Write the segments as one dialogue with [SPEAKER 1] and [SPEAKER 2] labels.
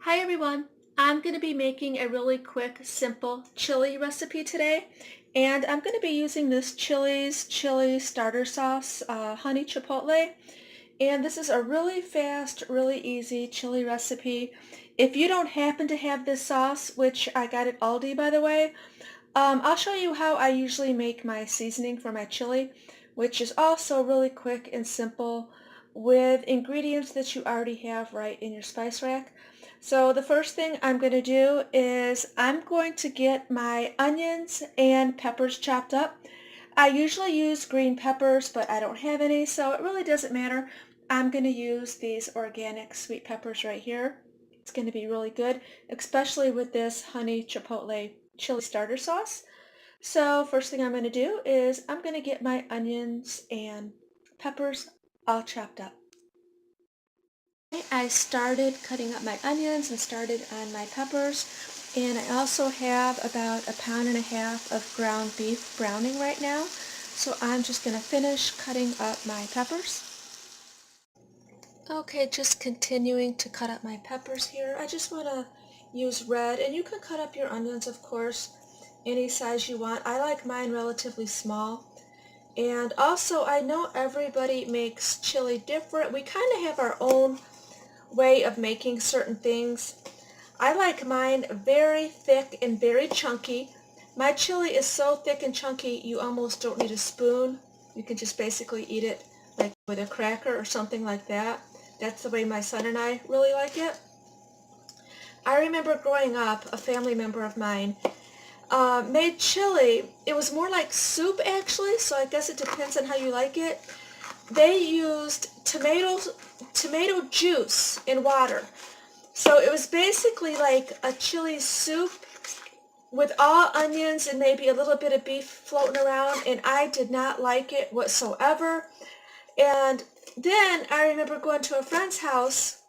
[SPEAKER 1] Hi everyone! I'm going to be making a really quick, simple chili recipe today. And I'm going to be using this Chili's chili starter sauce, honey chipotle. And this is a really fast, really easy chili recipe. If you don't happen to have this sauce, which I got at Aldi by the way, I'll show you how I usually make my seasoning for my chili, which is also really quick and simple with ingredients that you already have right in your spice rack. So the first thing I'm going to do is I'm going to get my onions and peppers chopped up. I usually use green peppers, but I don't have any, so it really doesn't matter. I'm going to use these organic sweet peppers right here. It's going to be really good, especially with this honey chipotle chili starter sauce. So first thing I'm going to do is I'm going to get my onions and peppers all chopped up. I started cutting up my onions and started on my peppers, and I also have about 1.5 pounds of ground beef browning right now, so I'm just going to finish cutting up my peppers. Okay, just continuing to cut up my peppers here. I just want to use red, and you can cut up your onions, of course, any size you want. I like mine relatively small. And also, I know everybody makes chili different. We kind of have our own way of making certain things. I like mine very thick and very chunky. My chili is so thick and chunky you almost don't need a spoon. You can just basically eat it like with a cracker or something like that. That's the way my son and I really like it. I remember growing up, a family member of mine made chili. It was more like soup actually, so I guess it depends on how you like it. They used tomato juice in water. So it was basically like a chili soup with all onions and maybe a little bit of beef floating around, and I did not like it whatsoever. And then I remember going to a friend's house,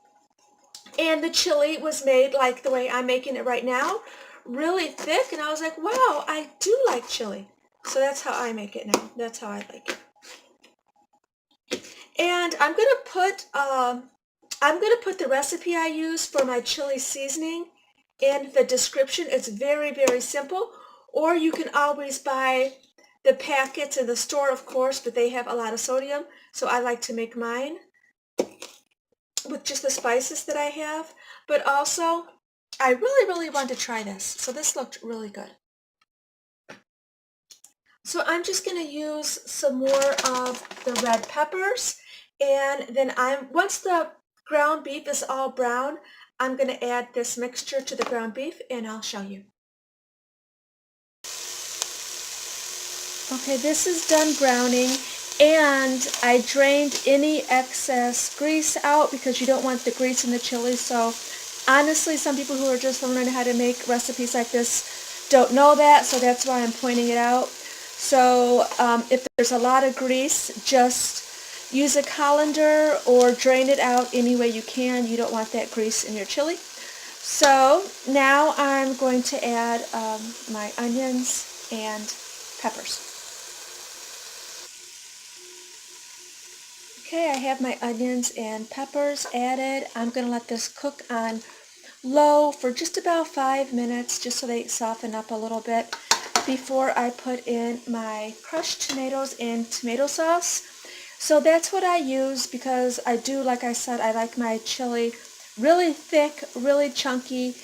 [SPEAKER 1] and the chili was made like the way I'm making it right now, really thick, and I was like, wow, I do like chili. So that's how I make it now. That's how I like it. And I'm gonna put the recipe I use for my chili seasoning in the description. It's very, very simple. Or you can always buy the packets in the store, of course, but they have a lot of sodium. So I like to make mine with just the spices that I have. But also, I really, really want to try this. So this looked really good. So I'm just going to use some more of the red peppers, and then once the ground beef is all brown, I'm going to add this mixture to the ground beef, and I'll show you. Okay, this is done browning, and I drained any excess grease out because you don't want the grease in the chili. So honestly, some people who are just learning how to make recipes like this don't know that, so that's why I'm pointing it out. So if there's a lot of grease, just use a colander or drain it out any way you can. You don't want that grease in your chili. So now I'm going to add my onions and peppers. Okay, I have my onions and peppers added. I'm going to let this cook on low for just about 5 minutes, just so they soften up a little bit, before I put in my crushed tomatoes and tomato sauce. So that's what I use because I do, like I said, I like my chili really thick, really chunky,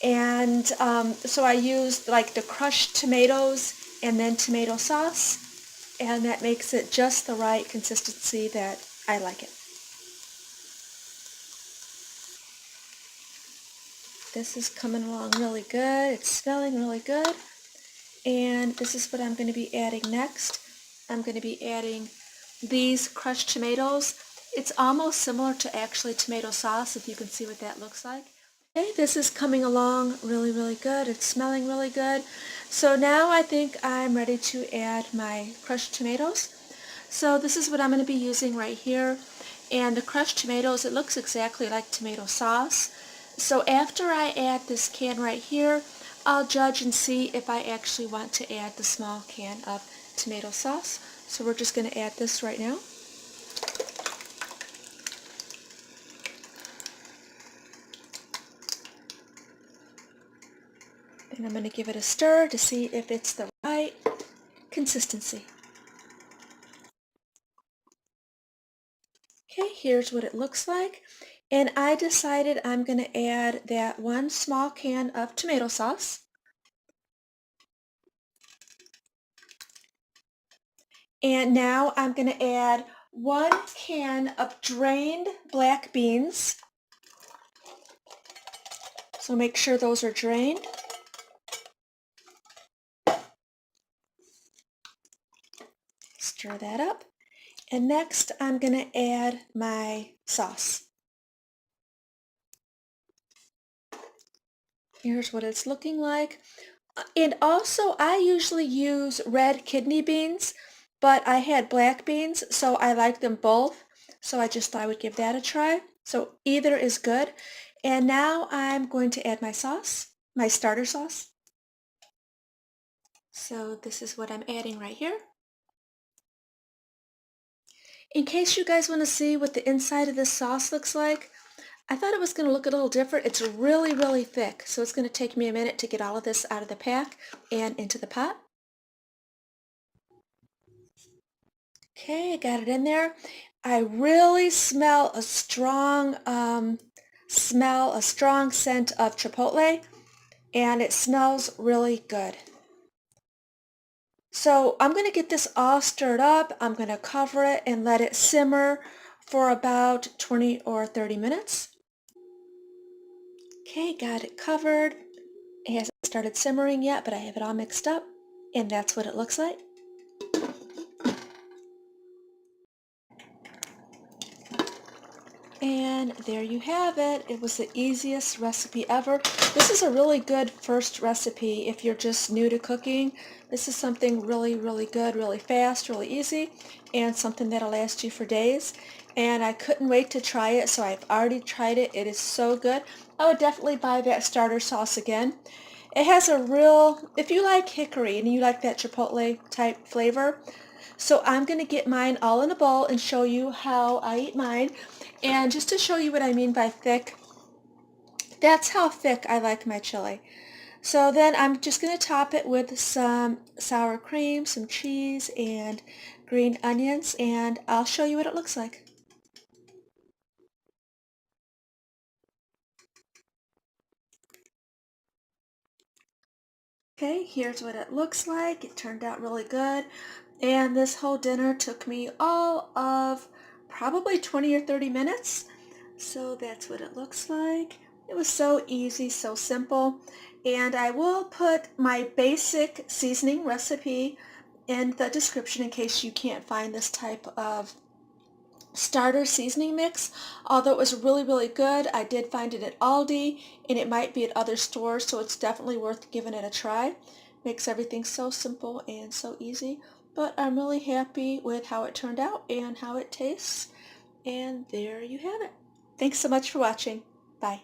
[SPEAKER 1] and so I use like the crushed tomatoes and then tomato sauce, and that makes it just the right consistency that I like it. This is coming along really good. It's smelling really good. And this is what I'm going to be adding next. I'm going to be adding these crushed tomatoes. It's almost similar to actually tomato sauce, if you can see what that looks like. Okay, this is coming along really, really good. It's smelling really good. So now I think I'm ready to add my crushed tomatoes. So this is what I'm going to be using right here. And the crushed tomatoes, it looks exactly like tomato sauce. So after I add this can right here, I'll judge and see if I actually want to add the small can of tomato sauce. So we're just going to add this right now. And I'm going to give it a stir to see if it's the right consistency. Okay, here's what it looks like. And I decided I'm going to add that 1 small can of tomato sauce. And now I'm going to add 1 can of drained black beans. So make sure those are drained. Stir that up. And next I'm going to add my sauce. Here's what it's looking like. And also I usually use red kidney beans, but I had black beans, so I like them both. So I just thought I would give that a try. So either is good. And now I'm going to add my sauce, my starter sauce. So this is what I'm adding right here. In case you guys want to see what the inside of this sauce looks like, I thought it was going to look a little different. It's really, really thick, so it's going to take me a minute to get all of this out of the pack and into the pot. Okay, I got it in there. I really smell a strong scent of chipotle, and it smells really good. So I'm going to get this all stirred up. I'm going to cover it and let it simmer for about 20 or 30 minutes. Okay, got it covered. It hasn't started simmering yet, but I have it all mixed up, and that's what it looks like. And there you have it. It was the easiest recipe ever. This is a really good first recipe if you're just new to cooking. This is something really, really good, really fast, really easy, and something that'll last you for days. And I couldn't wait to try it, so I've already tried it. It is so good. I would definitely buy that starter sauce again. It has a real, if you like hickory and you like that chipotle type flavor, so I'm going to get mine all in a bowl and show you how I eat mine. And just to show you what I mean by thick, that's how thick I like my chili. So then I'm just going to top it with some sour cream, some cheese, and green onions, and I'll show you what it looks like. Okay, here's what it looks like. It turned out really good. And this whole dinner took me all of probably 20 or 30 minutes. So that's what it looks like. It was so easy, so simple. And I will put my basic seasoning recipe in the description in case you can't find this type of starter seasoning mix. Although it was really, really good, I did find it at Aldi, and it might be at other stores, so it's definitely worth giving it a try. Makes everything so simple and so easy, but I'm really happy with how it turned out and how it tastes. And there you have it. Thanks so much for watching. Bye.